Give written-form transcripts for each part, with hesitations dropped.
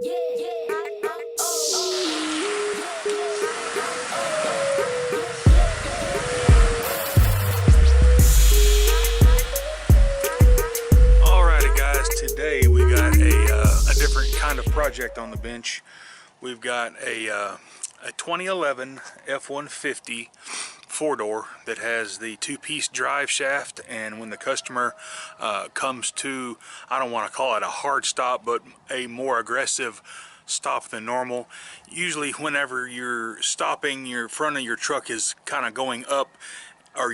Alrighty guys, today we got a different kind of project on the bench. We've got a 2011 F-150 four-door that has the two-piece drive shaft, and when the customer comes to, I don't want to call it a hard stop, but a more aggressive stop than normal. Usually whenever you're stopping, your front of your truck is kind of going up, or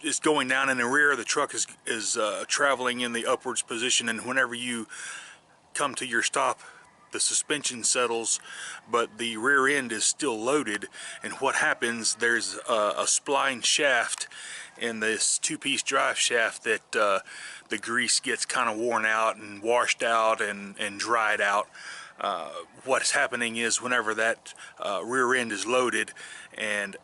it's going down, and the rear of the truck is traveling in the upwards position, and whenever you come to your stop, the suspension settles, but the rear end is still loaded. And what happens, there's a spline shaft in this two-piece drive shaft that the grease gets kind of worn out and washed out and dried out. What's happening is whenever that rear end is loaded and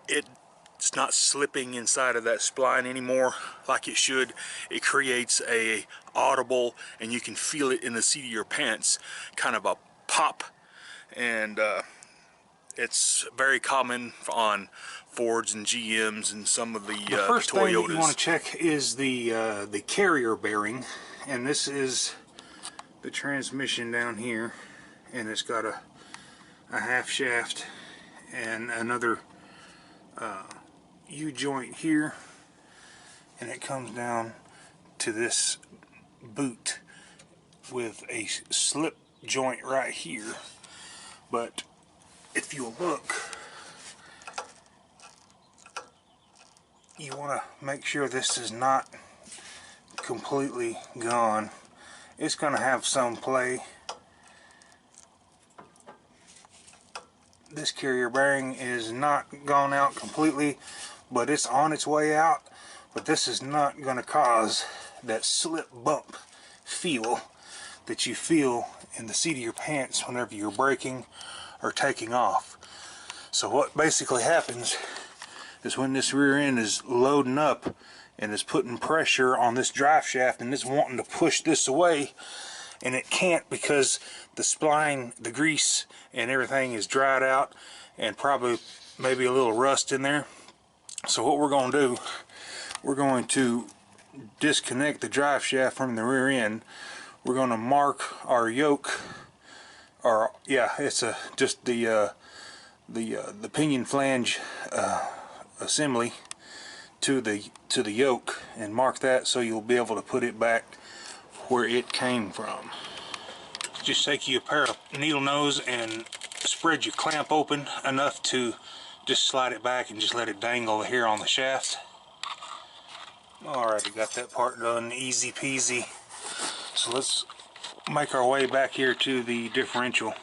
it's not slipping inside of that spline anymore like it should, it creates a audible, and you can feel it in the seat of your pants, kind of a pop. And it's very common on Fords and GMs and some of the first Toyotas. thing that you want to check is the carrier bearing, and this is the transmission down here, and it's got a half shaft and another U-joint here, and it comes down to this boot with a slip joint right here. But if you look, you want to make sure this is not completely gone. It's going to have some play. This carrier bearing is not gone out completely, but it's on its way out. But this is not going to cause that slip bump feel that you feel in the seat of your pants whenever you're braking or taking off. So what basically happens is when this rear end is loading up and is putting pressure on this drive shaft and it's wanting to push this away, and it can't because the spline, the grease and everything is dried out and probably maybe a little rust in there. So what we're going to do, we're going to disconnect the drive shaft from the rear end. We're going to mark our yoke, or yeah, it's just the pinion flange assembly to the yoke, and mark that so you'll be able to put it back where it came from. Just take you a pair of needle nose and spread your clamp open enough to just slide it back and just let it dangle here on the shaft. Alrighty, got that part done, easy peasy. So let's make our way back here to the differential,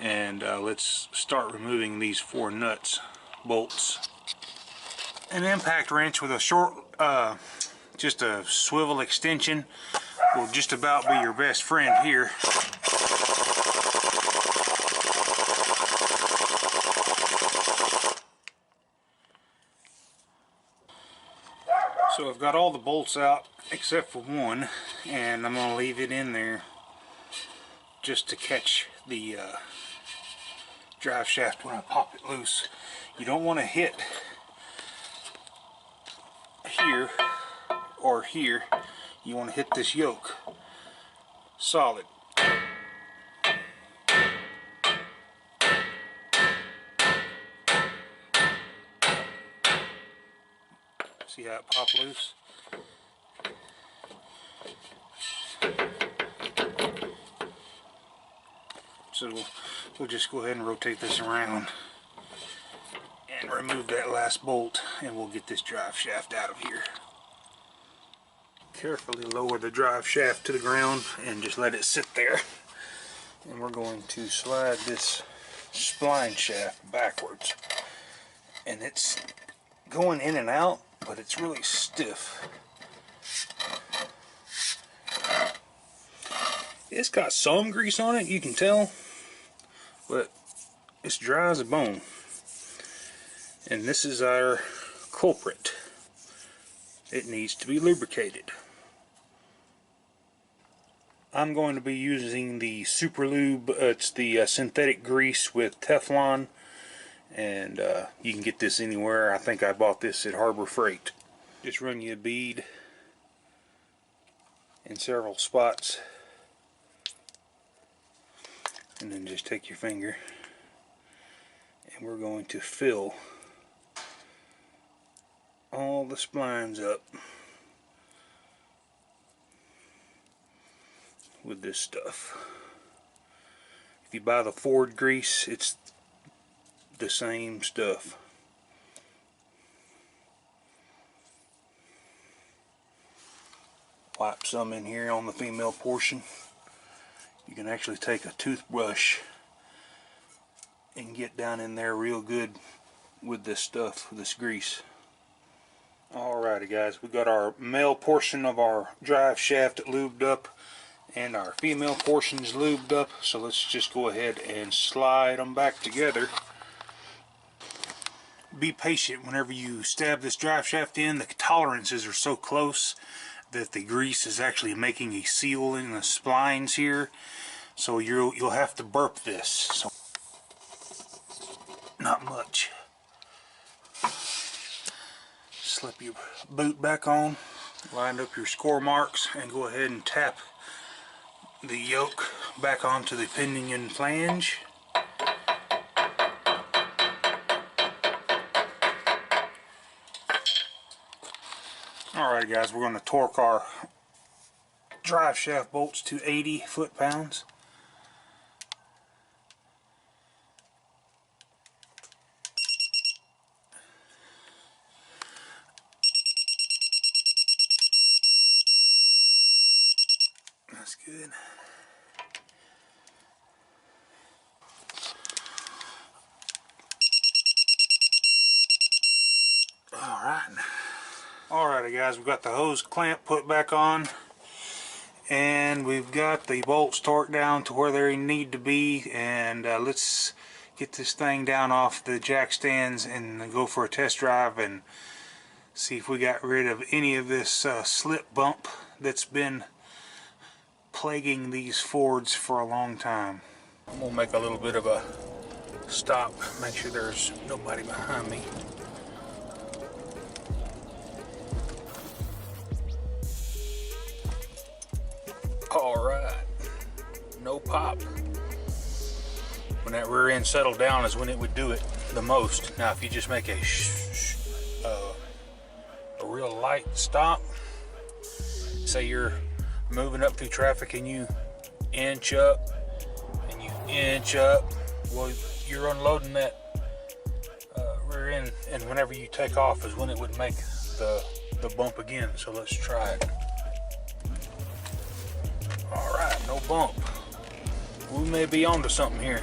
and let's start removing these 4 nuts, bolts. An impact wrench with a short, just a swivel extension will just about be your best friend here. So I've got all the bolts out except for one, and I'm going to leave it in there just to catch the drive shaft when I pop it loose. You don't want to hit here or here. You want to hit this yoke solid. See how it popped loose? So we'll just go ahead and rotate this around and remove that last bolt, and we'll get this drive shaft out of here. Carefully lower the drive shaft to the ground and just let it sit there. And we're going to slide this spline shaft backwards. And it's going in and out, but it's really stiff. It's got some grease on it, you can tell, but it's dry as a bone. And this is our culprit. It needs to be lubricated. I'm going to be using the Super Lube. It's the synthetic grease with Teflon, and you can get this anywhere. I think I bought this at Harbor Freight. Just run you a bead in several spots, and then just take your finger, and we're going to fill all the splines up with this stuff. If you buy the Ford grease, it's the same stuff. Wipe some in here on the female portion. You can actually take a toothbrush and get down in there real good with this stuff, with this grease. Alrighty guys, we got our male portion of our drive shaft lubed up and our female portions lubed up, so let's just go ahead and slide them back together. Be patient whenever you stab this drive shaft in. The tolerances are so close that the grease is actually making a seal in the splines here, so you'll have to burp this. So not much. Slip your boot back on, line up your score marks, and go ahead and tap the yoke back onto the pinion flange. Alright guys, we're going to torque our drive shaft bolts to 80 foot-pounds. That's good. Alrighty guys, we've got the hose clamp put back on, and we've got the bolts torqued down to where they need to be, and let's get this thing down off the jack stands and go for a test drive and see if we got rid of any of this slip bump that's been plaguing these Fords for a long time. I'm going to make a little bit of a stop, make sure there's nobody behind me. Alright, no pop. When that rear end settled down is when it would do it the most. Now if you just make a real light stop, say you're moving up through traffic and you inch up and you inch up, well, you're unloading that rear end, and whenever you take off is when it would make the bump again. So let's try it. Alright, no bump. We may be onto something here.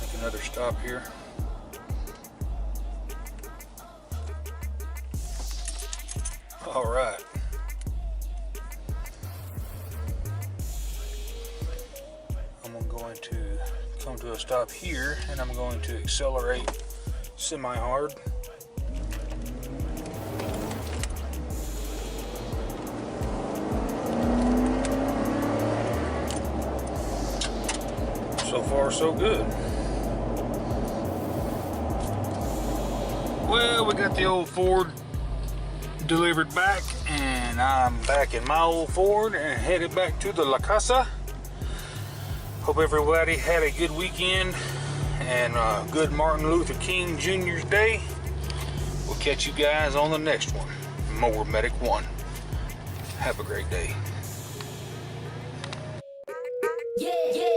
Make another stop here. Alright. I'm going to come to a stop here, and I'm going to accelerate semi-hard. So far, so good. Well, we got the old Ford delivered back, and I'm back in my old Ford and headed back to the La Casa. Hope everybody had a good weekend and a good Martin Luther King Jr.'s Day. We'll catch you guys on the next one. More Medic 1. Have a great day. Yeah.